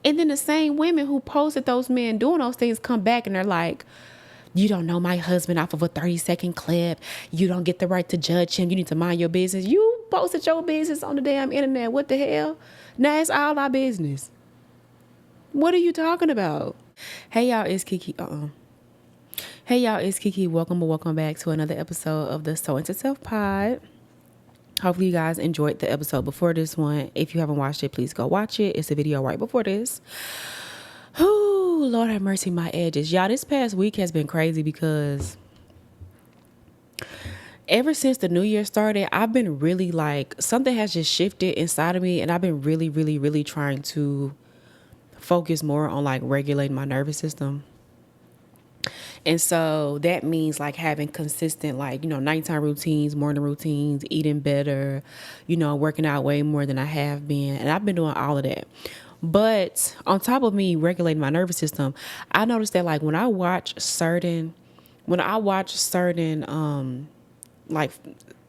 And then the same women who posted those men doing those things come back and they're like, you don't know my husband off of a 30-second clip. You don't get the right to judge him. You need to mind your business. You posted your business on the damn internet. What the hell? Now it's all our business. What are you talking about? Hey y'all, it's Kiki. Hey y'all, it's Kiki. Welcome back to another episode of the So Into Self Pod. Hopefully you guys enjoyed the episode before this one. If you haven't watched it, please go watch it. It's a video right before this. Ooh, Lord have mercy, my edges. Y'all, this past week has been crazy because ever since the new year started, I've been really like, something has just shifted inside of me, and I've been really trying to focus more on like regulating my nervous system. And so that means like having consistent, like, nighttime routines, morning routines, eating better, working out way more than I have been. And I've been doing all of that. But on top of me regulating my nervous system, I noticed that like when I watch certain like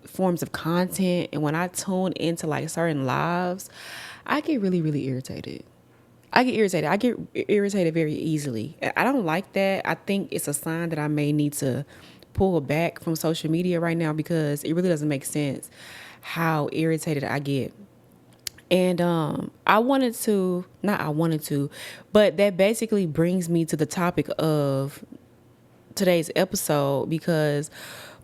forms of content, and when I tune into like certain lives, I get really irritated. I get irritated very easily. I don't like that. I think it's a sign that I may need to pull back from social media right now because it really doesn't make sense how irritated I get. And but that basically brings me to the topic of today's episode, because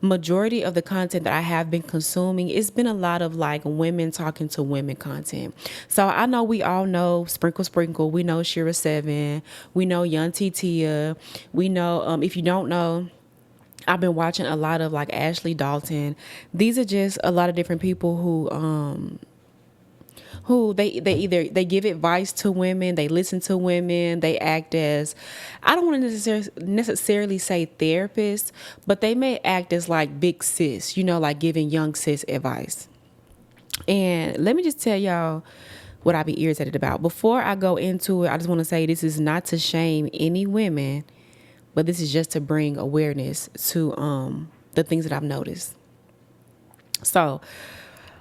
majority of the content that I have been consuming, it's been a lot of like women talking to women content. So I know we all know Sprinkle, we know Shira 7, we know Young Tia, we know, if you don't know, I've been watching a lot of like Ashley Dalton. These are just a lot of different people who they give advice to women, they listen to women, they act as, I don't want to necessarily say therapists, but they may act as like big sis, like giving young sis advice. And let me just tell y'all what I be irritated about. Before I go into it, I just want to say this is not to shame any women, but this is just to bring awareness to the things that I've noticed. So,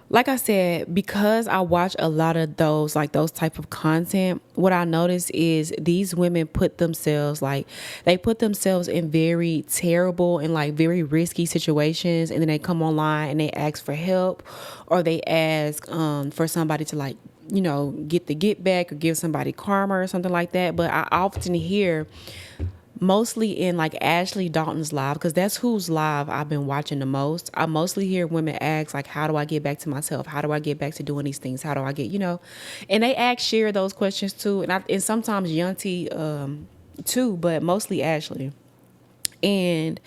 like I said, because I watch a lot of those type of content, what I notice is these women put themselves in very terrible and like very risky situations, and then they come online and they ask for help, or they ask for somebody to like, get the get back or give somebody karma or something like that. But I often hear, mostly in like Ashley Dalton's live, because that's whose live I've been watching the most, I mostly hear women ask like, how do I get back to myself? How do I get back to doing these things? How do I get, and they share those questions too. And sometimes Yunti too, but mostly Ashley. And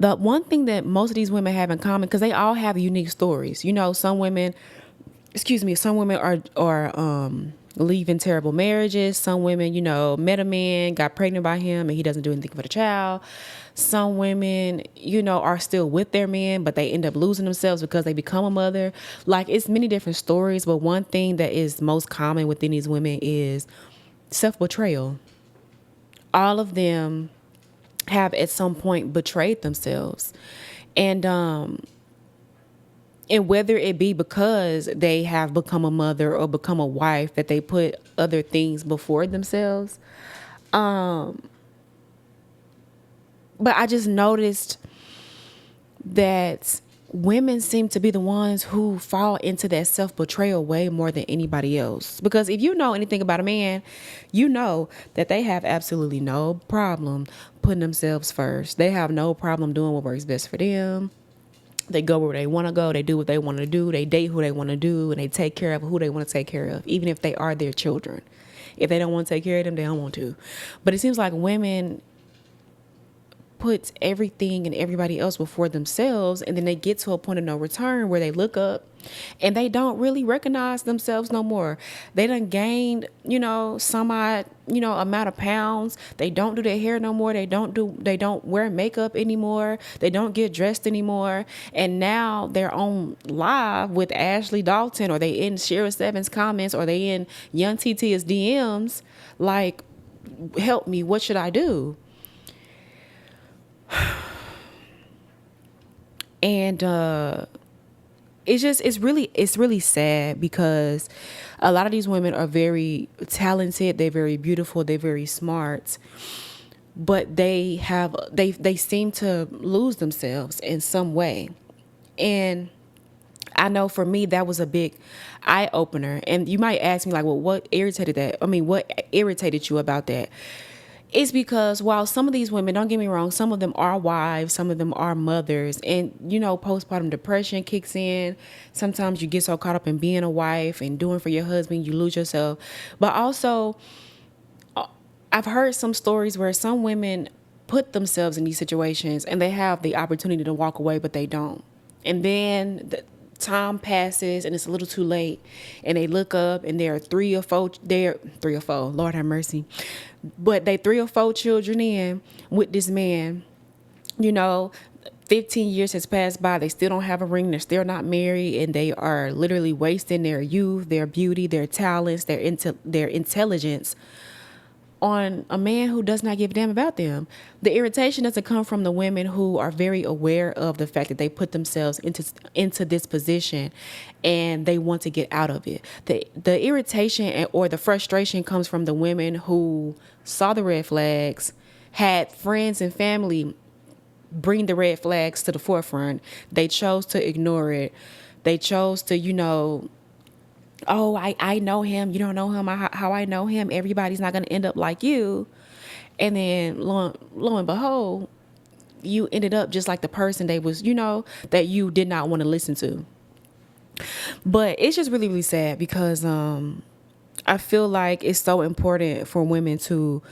the one thing that most of these women have in common, because they all have unique stories. Some women are leaving terrible marriages. Some women, met a man, got pregnant by him, and he doesn't do anything for the child. Some women, are still with their men, but they end up losing themselves because they become a mother. Like, it's many different stories, but one thing that is most common within these women is self-betrayal. All of them have at some point betrayed themselves. And whether it be because they have become a mother or become a wife, that they put other things before themselves. But I just noticed that women seem to be the ones who fall into that self-betrayal way more than anybody else. Because if you know anything about a man, you know that they have absolutely no problem putting themselves first. They have no problem doing what works best for them. They go where they want to go. They do what they want to do. They date who they want to do, and they take care of who they want to take care of, even if they are their children. If they don't want to take care of them, they don't want to. But it seems like women put everything and everybody else before themselves, and then they get to a point of no return where they look up and they don't really recognize themselves no more. They done gained, some amount of pounds. They don't do their hair no more. They don't wear makeup anymore. They don't get dressed anymore. And now they're on live with Ashley Dalton, or they in Shira 7's comments, or they in Young Tia's DMs. Like, help me. What should I do? And it's really sad because a lot of these women are very talented, they're very beautiful, they're very smart, but they seem to lose themselves in some way. And I know for me that was a big eye opener. And you might ask me like, well, what irritated you about that? It's because while some of these women, don't get me wrong, some of them are wives, some of them are mothers, and postpartum depression kicks in. Sometimes you get so caught up in being a wife and doing for your husband, you lose yourself. But also, I've heard some stories where some women put themselves in these situations and they have the opportunity to walk away, but they don't. And then the time passes and it's a little too late, and they look up and they're 3 or 4, Lord have mercy, but they 3 or 4 children in with this man. you know 15 years has passed by, they still don't have a ring, they're still not married, and they are literally wasting their youth, their beauty, their talents, their intelligence on a man who does not give a damn about them. The irritation doesn't come from the women who are very aware of the fact that they put themselves into this position and they want to get out of it. The irritation or the frustration comes from the women who saw the red flags, had friends and family bring the red flags to the forefront. They chose to ignore it. They chose to, oh, I know him. You don't know him. How I know him. Everybody's not going to end up like you. And then lo and behold, you ended up just like the person that you did not want to listen to. But it's just really, really sad because I feel like it's so important for women to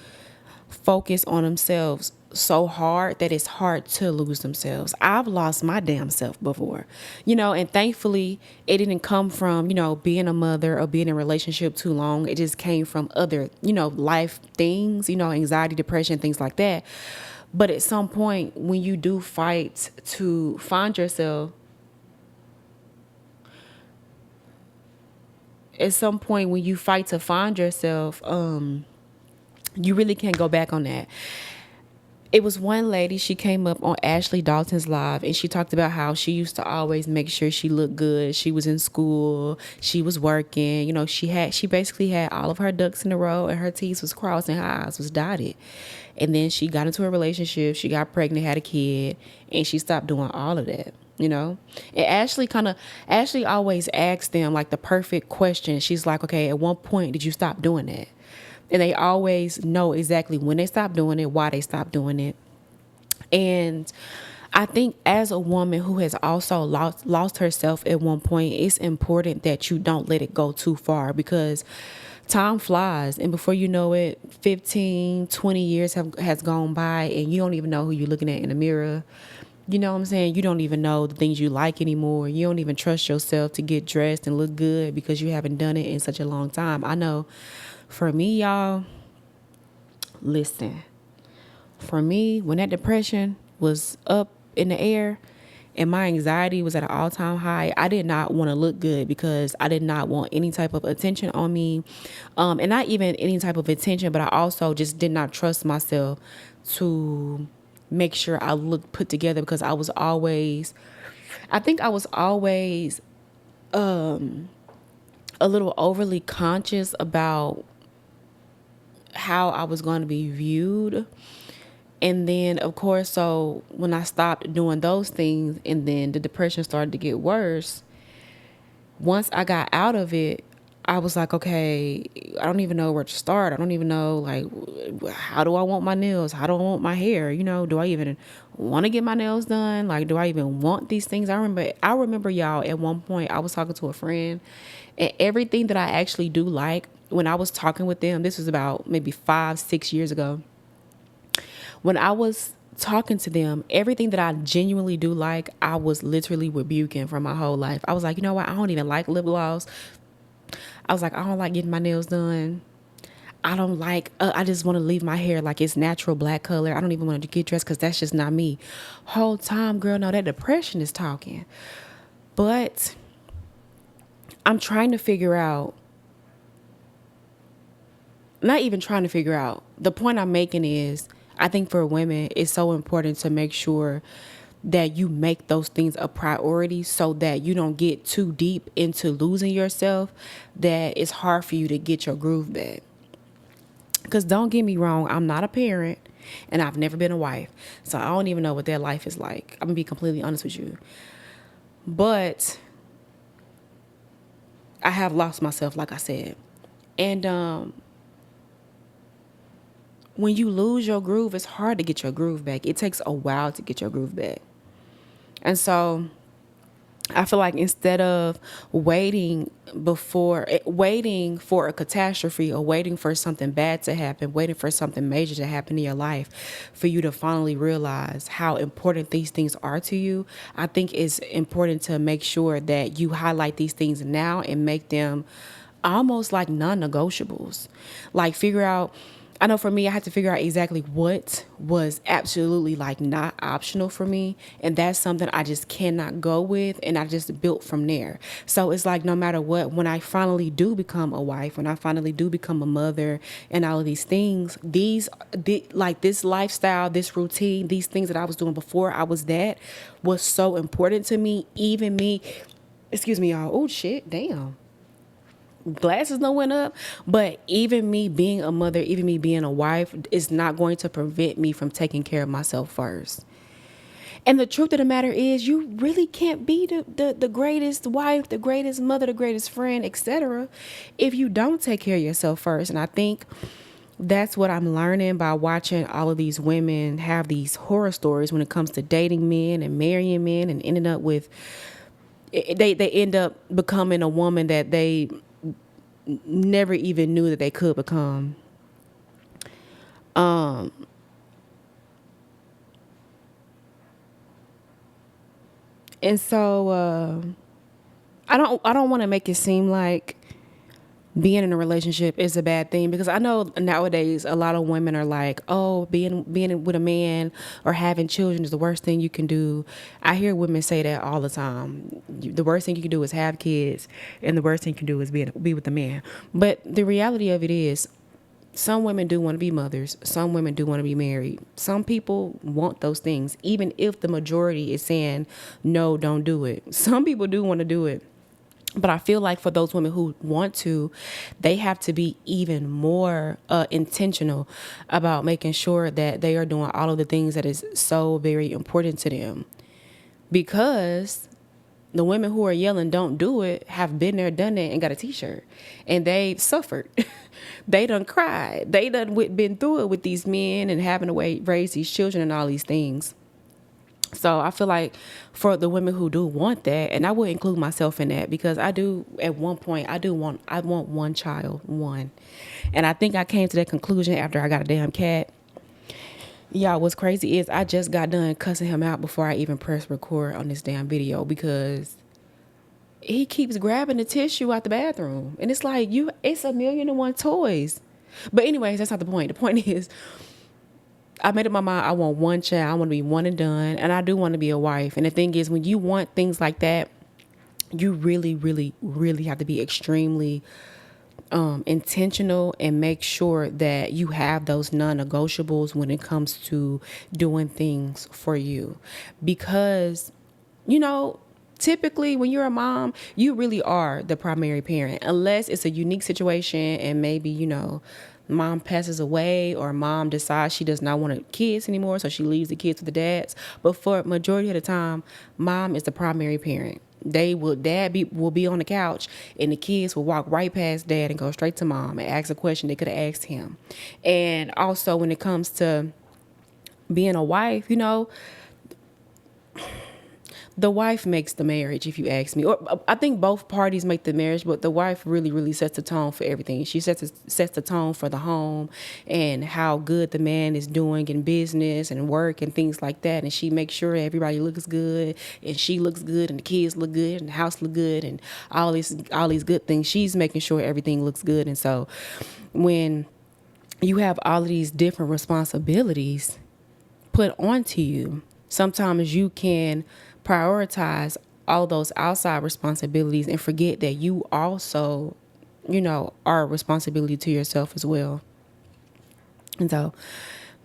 focus on themselves so hard that it's hard to lose themselves. I've lost my damn self before, and thankfully it didn't come from, being a mother or being in a relationship too long. It just came from other, life things, anxiety, depression, things like that. But at some point when you do fight to find yourself, you really can't go back on that. It was one lady, she came up on Ashley Dalton's live and she talked about how she used to always make sure she looked good. She was in school, she was working, she basically had all of her ducks in a row and her T's was crossed and her I's was dotted. And then she got into a relationship, she got pregnant, had a kid, and she stopped doing all of that. And Ashley always asks them like the perfect question. She's like, okay, at one point did you stop doing that? And they always know exactly when they stopped doing it, why they stopped doing it. And I think as a woman who has also lost herself at one point, it's important that you don't let it go too far because time flies. And before you know it, 15, 20 years has gone by and you don't even know who you're looking at in the mirror. You know what I'm saying? You don't even know the things you like anymore. You don't even trust yourself to get dressed and look good because you haven't done it in such a long time. I know for me, y'all, listen, for me, when that depression was up in the air and my anxiety was at an all-time high, I did not want to look good because I did not want any type of attention on me. And not even any type of attention, but I also just did not trust myself to make sure I looked put together because I think I was always a little overly conscious about how I was going to be viewed. And then, of course, so when I stopped doing those things and then the depression started to get worse, once I got out of it, I was like, okay, I don't even know where to start. I don't even know, like, how do I want my nails? How do I want my hair? Do I even want to get my nails done? Like, do I even want these things? I remember y'all, at one point I was talking to a friend and everything that I actually do like, when I was talking with them, this was about maybe 5-6 years ago. When I was talking to them, everything that I genuinely do like, I was literally rebuking for my whole life. I was like, you know what? I don't even like lip gloss. I was like, I don't like getting my nails done. I don't like, I just want to leave my hair like it's natural black color. I don't even want to get dressed because that's just not me. Whole time, girl, no, that depression is talking. But I'm trying to figure out, not even trying to figure out, the point I'm making is, I think for women, it's so important to make sure that you make those things a priority so that you don't get too deep into losing yourself, that it's hard for you to get your groove back. Because don't get me wrong, I'm not a parent and I've never been a wife. So I don't even know what their life is like. I'm going to be completely honest with you. But I have lost myself, like I said. And when you lose your groove, it's hard to get your groove back. It takes a while to get your groove back. And so I feel like instead of waiting for a catastrophe or waiting for something bad to happen, waiting for something major to happen in your life for you to finally realize how important these things are to you, I think it's important to make sure that you highlight these things now and make them almost like non-negotiables. Like figure out, I know for me, I had to figure out exactly what was absolutely like not optional for me. And that's something I just cannot go with. And I just built from there. So it's like no matter what, when I finally do become a wife, when I finally do become a mother and all of these things, like this lifestyle, this routine, these things that I was doing before I was that was so important to me. Even me, excuse me, y'all. Oh, shit, damn. Glasses no went up, but even me being a mother, even me being a wife is not going to prevent me from taking care of myself first. And the truth of the matter is you really can't be the greatest wife, the greatest mother, the greatest friend, etc. if you don't take care of yourself first. And I think that's what I'm learning by watching all of these women have these horror stories when it comes to dating men and marrying men and ending up with they end up becoming a woman that they never even knew that they could become. And so I don't want to make it seem like being in a relationship is a bad thing, because I know nowadays a lot of women are like, oh, being with a man or having children is the worst thing you can do. I hear women say that all the time. The worst thing you can do is have kids, and the worst thing you can do is be with a man. But the reality of it is, some women do want to be mothers. Some women do want to be married. Some people want those things, even if the majority is saying, no, don't do it. Some people do want to do it. But I feel like for those women who want to, they have to be even more intentional about making sure that they are doing all of the things that is so very important to them. Because the women who are yelling, don't do it, have been there, done that, and got a t-shirt. And they've suffered. They done cried. They done been through it with these men and having to raise these children and all these things. So I feel like for the women who do want that, and I would include myself in that, because I do, at one point, I want one child, one. And I think I came to that conclusion after I got a damn cat. Y'all, what's crazy is I just got done cussing him out before I even pressed record on this damn video, because he keeps grabbing the tissue out the bathroom. And it's like, it's 1,000,001 toys. But anyways, that's not the point. The point is, I made up my mind, I want one child. I want to be one and done. And I do want to be a wife. And the thing is, when you want things like that, you really, really, really have to be extremely intentional and make sure that you have those non-negotiables when it comes to doing things for you. Because, typically when you're a mom, you really are the primary parent, unless it's a unique situation and maybe, mom passes away or mom decides she does not want kids anymore, so she leaves the kids with the dads. But for majority of the time, mom is the primary parent. Dad will be on the couch and the kids will walk right past dad and go straight to mom and ask a question they could have asked him. And also when it comes to being a wife, the wife makes the marriage, if you ask me. Or I think both parties make the marriage, but the wife really, really sets the tone for everything. She sets the tone for the home and how good the man is doing in business and work and things like that. And she makes sure everybody looks good and she looks good and the kids look good and the house look good and all these good things. She's making sure everything looks good. And so when you have all of these different responsibilities put onto you, sometimes you can prioritize all those outside responsibilities and forget that you also, are a responsibility to yourself as well. And so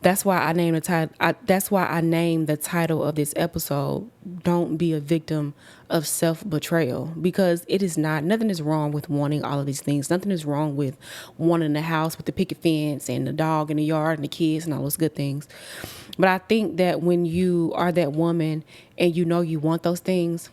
That's why I named the title. That's why I named the title of this episode "Don't Be a Victim of Self Betrayal," because it is not. Nothing is wrong with wanting all of these things. Nothing is wrong with wanting the house with the picket fence and the dog in the yard and the kids and all those good things. But I think that when you are that woman and you know you want those things,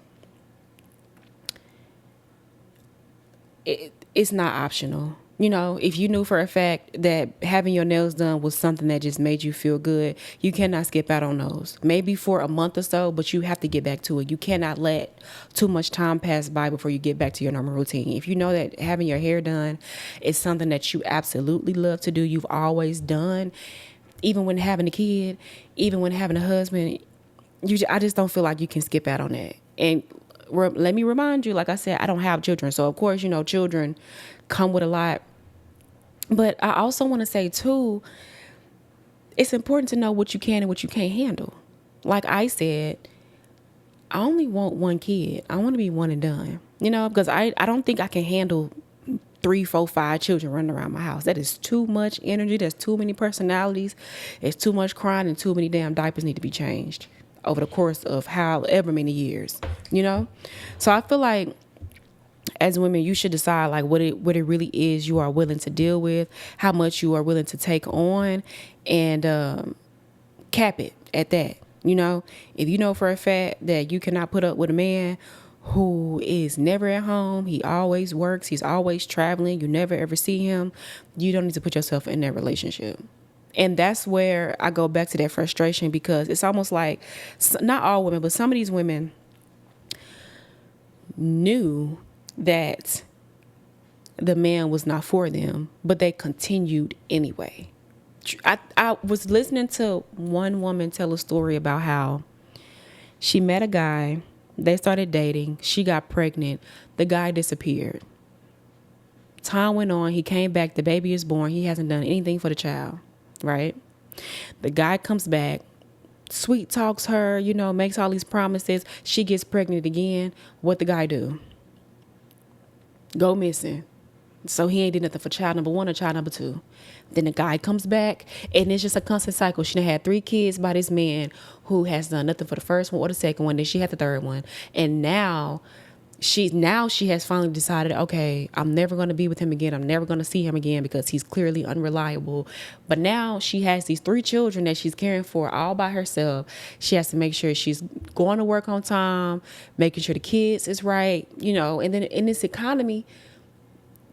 it's not optional. You know, if you knew for a fact that having your nails done was something that just made you feel good, you cannot skip out on those. Maybe for a month or so, but you have to get back to it. You cannot let too much time pass by before you get back to your normal routine. If you know that having your hair done is something that you absolutely love to do, you've always done, even when having a kid, even when having a husband, I just don't feel like you can skip out on that. And let me remind you, like I said, I don't have children. So, of course, you know, children come with a lot. But I also want to say, too, it's important to know what you can and what you can't handle. Like I said, I only want one kid. I want to be one and done, you know, because I don't think I can handle 3, 4, 5 children running around my house. That is too much energy. There's too many personalities. It's too much crying and too many damn diapers need to be changed over the course of however many years, you know? So I feel like as women, you should decide like what it really is you are willing to deal with, how much you are willing to take on, and cap it at that. You know, if you know for a fact that you cannot put up with a man who is never at home, he always works, he's always traveling, you never ever see him, you don't need to put yourself in that relationship. And that's where I go back to that frustration, because it's almost like, not all women, but some of these women knew that the man was not for them, but they continued anyway. I was listening to one woman tell a story about how she met a guy, they started dating, she got pregnant, the guy disappeared. Time went on, he came back, the baby is born, he hasn't done anything for the child, right? The guy comes back, sweet talks her, you know, makes all these promises, she gets pregnant again. What the guy do? Go missing. So he ain't did nothing for child number 1 or child number 2. Then the guy comes back, and it's just a constant cycle. She done had 3 kids by this man who has done nothing for the first one or the second one. Then she had the third one, and now she has finally decided, okay, I'm never going to be with him again. I'm never going to see him again because he's clearly unreliable. But now she has these 3 children that she's caring for all by herself. She has to make sure she's going to work on time, making sure the kids is right, you know. And then in this economy,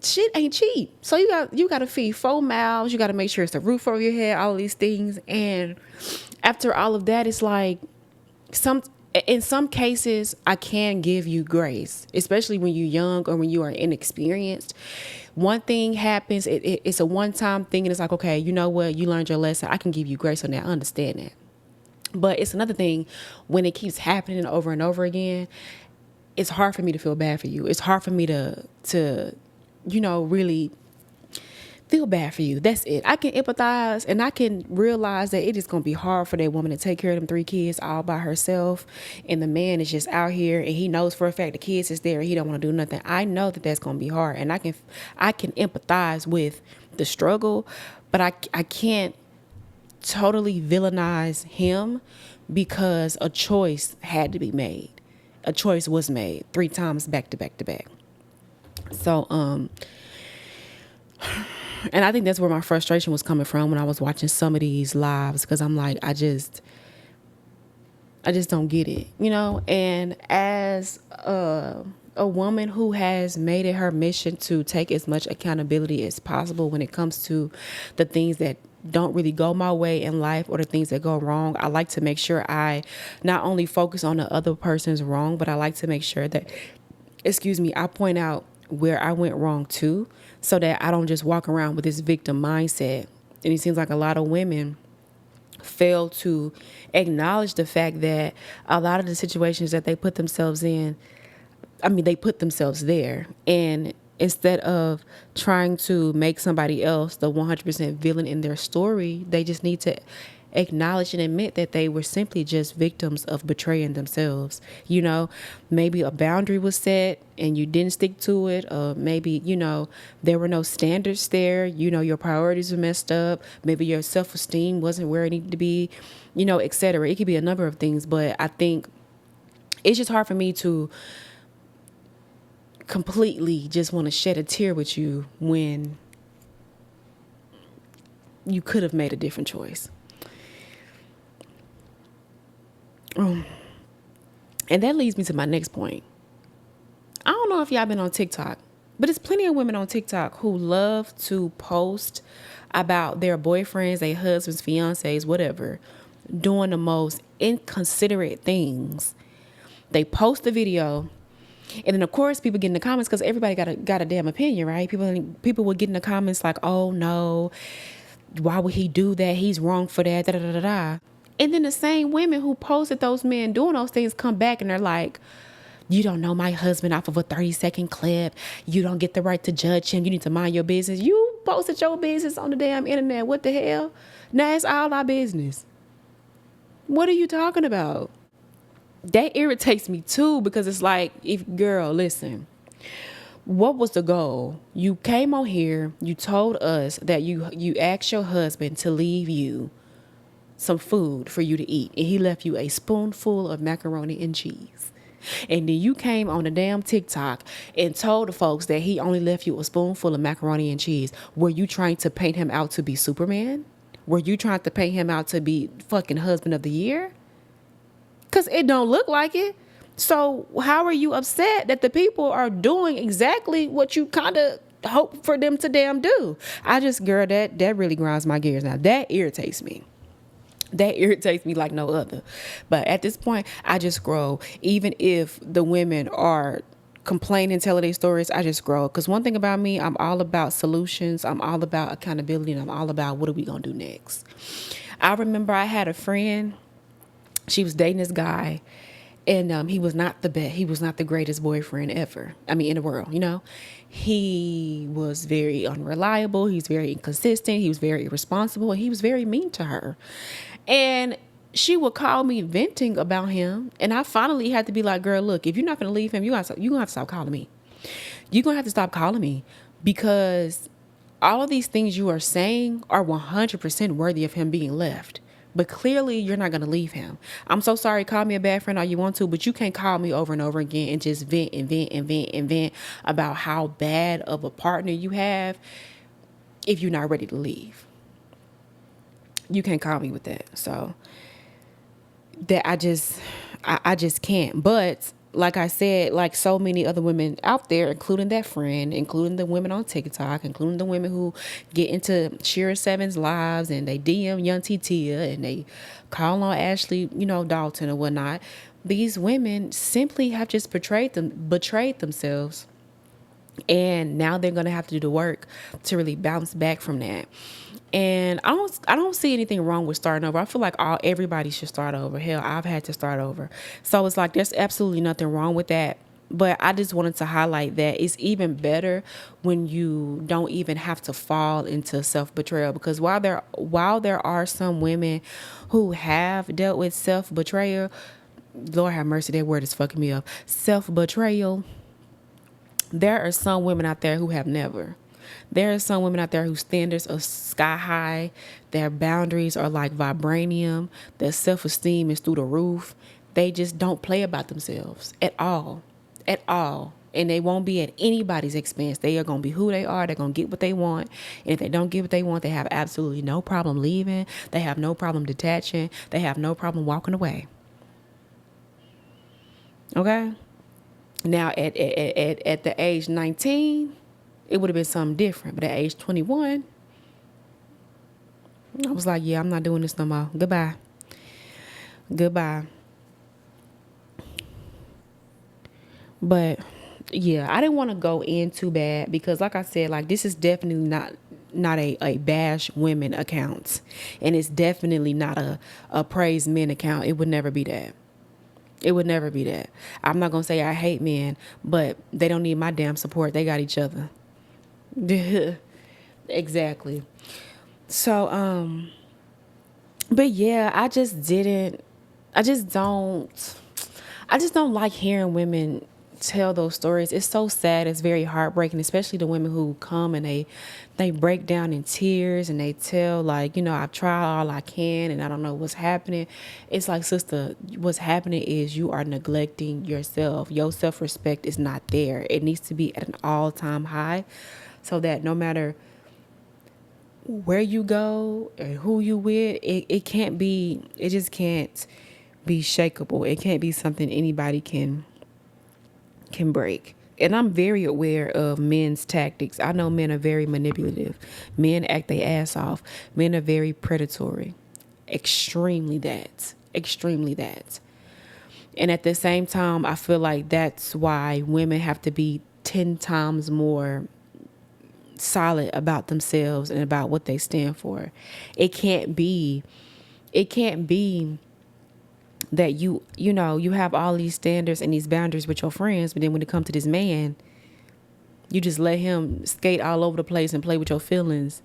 shit ain't cheap. So you got to feed 4 mouths. You got to make sure it's a roof over your head, all of these things. And after all of that, it's like in some cases, I can give you grace, especially when you're young or when you are inexperienced. One thing happens, it's a one-time thing, and it's like, okay, you know what? You learned your lesson. I can give you grace on that. I understand that. But it's another thing when it keeps happening over and over again. It's hard for me to feel bad for you. It's hard for me to you know, really feel bad for you. That's it. I can empathize, and I can realize that it is going to be hard for that woman to take care of them 3 kids all by herself. And the man is just out here, and he knows for a fact the kids is there and he don't want to do nothing. I know that that's going to be hard, and I can empathize with the struggle, but I can't totally villainize him because a choice had to be made. A choice was made 3 times back to back to back. So, and I think that's where my frustration was coming from when I was watching some of these lives, because I'm like, I just don't get it, you know? And as a woman who has made it her mission to take as much accountability as possible when it comes to the things that don't really go my way in life or the things that go wrong, I like to make sure I not only focus on the other person's wrong, but I like to make sure that, I point out where I went wrong too, so that I don't just walk around with this victim mindset. And it seems like a lot of women fail to acknowledge the fact that a lot of the situations that they put themselves in, they put themselves there. And instead of trying to make somebody else the 100% villain in their story, they just need to acknowledge and admit that they were simply just victims of betraying themselves. Maybe a boundary was set and you didn't stick to it, or maybe, there were no standards there. Your priorities were messed up. Maybe your self-esteem wasn't where it needed to be, etc. It could be a number of things, but I think it's just hard for me to completely just want to shed a tear with you when you could have made a different choice. And that leads me to my next point. I don't know if y'all been on TikTok, but there's plenty of women on TikTok who love to post about their boyfriends, their husbands, fiancés, whatever, doing the most inconsiderate things. They post the video, and then of course people get in the comments, because everybody got a damn opinion, right? People would get in the comments like, "Oh no, why would he do that? He's wrong for that." Da da da da. And then the same women who posted those men doing those things come back and they're like, "You don't know my husband off of a 30-second clip. You don't get the right to judge him. You need to mind your business." You posted your business on the damn internet. What the hell? Now it's all our business. What are you talking about? That irritates me too, because it's like, girl, listen, what was the goal? You came on here, you told us that you asked your husband to leave you some food for you to eat, and he left you a spoonful of macaroni and cheese. And then you came on the damn TikTok and told the folks that he only left you a spoonful of macaroni and cheese. Were you trying to paint him out to be Superman? Were you trying to paint him out to be fucking husband of the year? Because it don't look like it. So how are you upset that the people are doing exactly what you kind of hope for them to damn do? Girl, that really grinds my gears. Now that irritates me. That irritates me like no other. But at this point, I just scroll. Even if the women are complaining, telling their stories, I just scroll. Because one thing about me, I'm all about solutions. I'm all about accountability. And I'm all about what are we going to do next. I remember I had a friend. She was dating this guy. And he was not the best. He was not the greatest boyfriend ever. I mean, in the world, He was very unreliable. He's very inconsistent. He was very irresponsible. And he was very mean to her. And she would call me venting about him. And I finally had to be like, girl, look, if you're not going to leave him, you're going to have to stop calling me. You're going to have to stop calling me, because all of these things you are saying are 100% worthy of him being left. But clearly you're not going to leave him. I'm so sorry. Call me a bad friend all you want to, but you can't call me over and over again and just vent and vent and vent and vent about how bad of a partner you have if you're not ready to leave. You can't call me with that. So that I just can't. But like I said, like so many other women out there, including that friend, including the women on TikTok, including the women who get into Shira Seven's lives and they DM Young Tia and they call on Ashley, Dalton or whatnot. These women simply have just betrayed themselves. And now they're going to have to do the work to really bounce back from that. And I don't see anything wrong with starting over. I feel like everybody should start over. Hell, I've had to start over. So it's like there's absolutely nothing wrong with that. But I just wanted to highlight that it's even better when you don't even have to fall into self-betrayal. Because while there are some women who have dealt with self-betrayal, Lord have mercy, that word is fucking me up. Self-betrayal. There are some women out there who have never. There are some women out there whose standards are sky high. Their boundaries are like vibranium. Their self-esteem is through the roof. They just don't play about themselves at all. At all. And they won't be at anybody's expense. They are going to be who they are. They're going to get what they want. And if they don't get what they want, they have absolutely no problem leaving. They have no problem detaching. They have no problem walking away. Okay? Now, at the age 19, it would have been something different. But at age 21, I was like, yeah, I'm not doing this no more. Goodbye. But, yeah, I didn't want to go in too bad because, like I said, like this is definitely not a bash women account. And it's definitely not a praise men account. It would never be that. It would never be that. I'm not going to say I hate men, but they don't need my damn support. They got each other. Exactly. So, But yeah, I just don't I just don't like hearing women tell those stories. It's so sad. It's very heartbreaking, especially the women who come and they break down in tears and they tell like, I've tried all I can and I don't know what's happening. It's like, sister, what's happening is you are neglecting yourself. Your self-respect is not there. It needs to be at an all-time high so that no matter where you go and who you with, it just can't be shakeable. It can't be something anybody can break. And I'm very aware of men's tactics. I know men are very manipulative. Men act their ass off. Men are very predatory. Extremely that. Extremely that. And at the same time, I feel like that's why women have to be 10 times more solid about themselves and about what they stand for. It can't be it can't be that you have all these standards and these boundaries with your friends, but then when it comes to this man, you just let him skate all over the place and play with your feelings.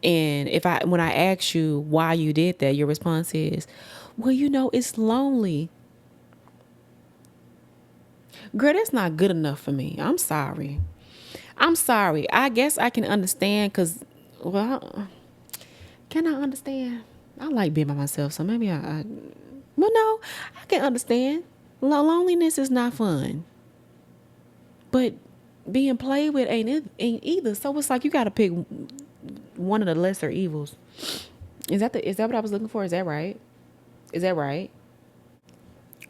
And when I ask you why you did that, your response is, well, it's lonely. Girl, that's not good enough for me. I'm sorry. I guess I can understand because, well, can I understand? I like being by myself, so maybe well, no, I can understand. Loneliness is not fun, but being played with ain't either. So it's like you got to pick one of the lesser evils. Is that what I was looking for? Is that right? Is that right?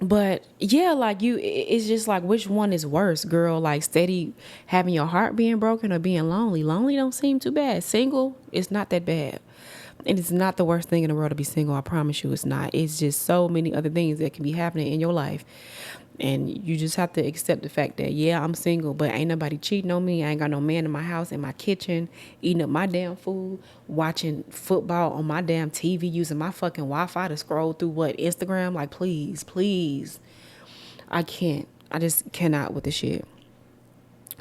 But yeah, like it's just like which one is worse, girl? Like steady having your heart being broken or being lonely. Lonely don't seem too bad. Single, it's not that bad. And it's not the worst thing in the world to be single. I promise you it's not. It's just so many other things that can be happening in your life. And you just have to accept the fact that, yeah, I'm single, but ain't nobody cheating on me. I ain't got no man in my house, in my kitchen, eating up my damn food, watching football on my damn TV, using my fucking Wi-Fi to scroll through Instagram. Like, please, please. I can't. I just cannot with the shit.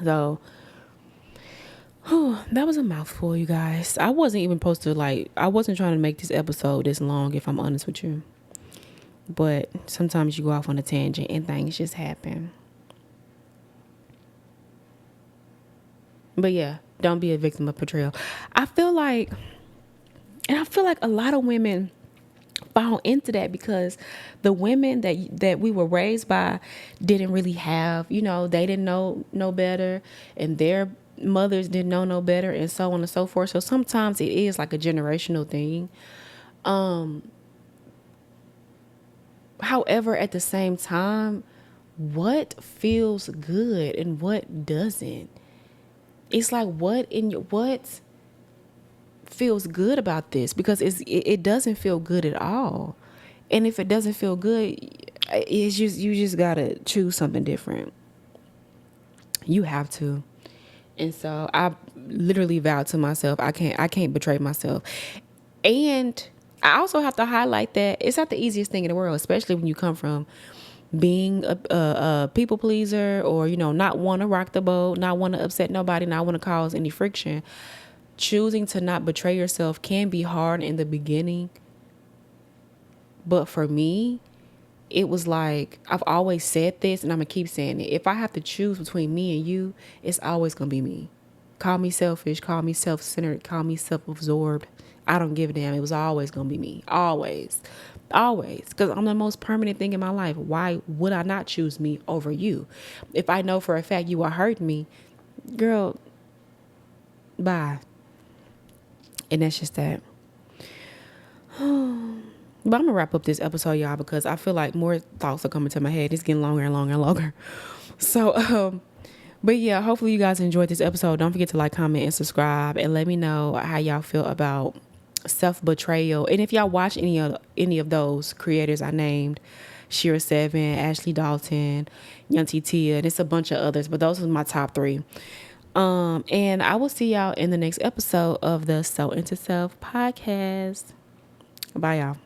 So, that was a mouthful, you guys. I wasn't even supposed to, I wasn't trying to make this episode this long, if I'm honest with you. But sometimes you go off on a tangent and things just happen. But yeah, don't be a victim of betrayal. I feel like a lot of women fall into that because the women that we were raised by didn't really have, they didn't know no better, and their mothers didn't know no better, and so on and so forth. So sometimes it is like a generational thing. However, at the same time, what feels good and what doesn't? It's like what feels good about this, because it doesn't feel good at all. And if it doesn't feel good, it's just you just gotta choose something different. You have to. And so I literally vowed to myself, I can't betray myself. And I also have to highlight that it's not the easiest thing in the world, especially when you come from being a people pleaser, or not want to rock the boat, not want to upset nobody, not want to cause any friction. Choosing to not betray yourself can be hard in the beginning, but for me, it was like, I've always said this and I'm gonna keep saying it. If I have to choose between me and you, it's always gonna be me. Call me selfish, call me self-centered, call me self-absorbed. I don't give a damn. It was always gonna be me. Always. Always. Because I'm the most permanent thing in my life. Why would I not choose me over you? If I know for a fact you are hurting me, girl, bye. And that's just that. But I'm gonna wrap up this episode, y'all, because I feel like more thoughts are coming to my head. It's getting longer and longer and longer. So, but yeah, hopefully you guys enjoyed this episode. Don't forget to like, comment, and subscribe, and let me know how y'all feel about self-betrayal. And if y'all watch any of those creators I named, Shira Seven, Ashley Dalton, Young T Tia, and it's a bunch of others, but those are my top 3. And I will see y'all in the next episode of the So Into Self podcast. Bye, y'all.